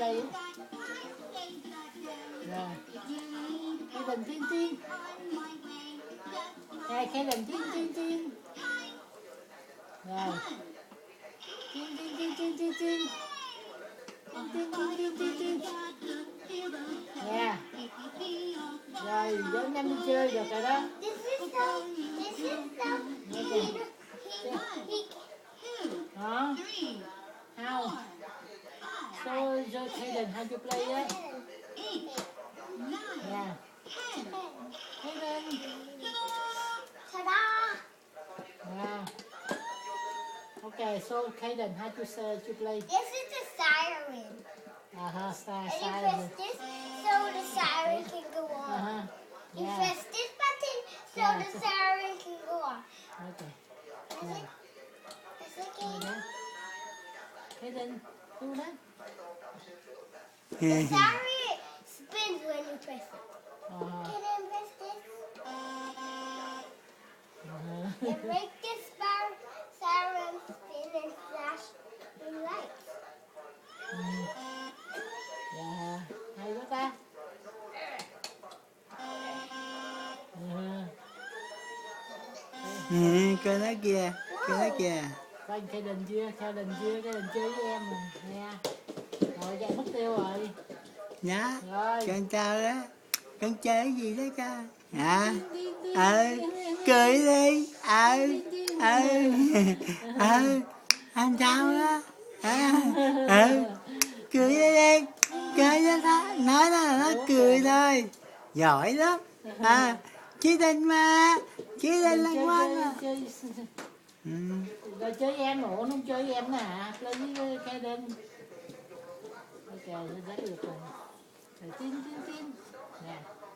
play. Rồi. Hayden Tiên Tiên. Hayden Tiên Tiên Tiên. Rồi. Tiên Tiên Tiên Tiên Tiên Tiên. Tiên Tiên Tiên Tiên Tiên. Nè. Rồi, dẫn em đi chơi được rồi đó. Đó. How? So Hayden, how you play it? Yeah. Hayden. Ta-da! Yeah. Okay, so Hayden, how you play? This is the siren. Siren. And you press this so the siren can go on. You Yeah. press this button so the siren can go on. Okay. That's it. Hayden, do that. The siren spins when you press it. Can I press this? And make this siren spin and flash the lights. Yeah. Hay quá ta. Coi nó kìa, coi nó kìa. Coi Hayden chưa, Hayden chơi với em rồi. Nè. Rồi chạy mất tiêu rồi. Nhá, Rồi. con sao đó, con chơi cái gì đó con? Hả? Cười đi, anh sao đó? Cười đi, cười đó, nói đó là nó cười thôi, giỏi lắm. Chí Linh mà, Chí Linh là ngoan mà. Rồi chơi với em, ủa không chơi với em nè hả? Play với Hayden. Ok, nó rất được rồi. Rồi tin. Nè.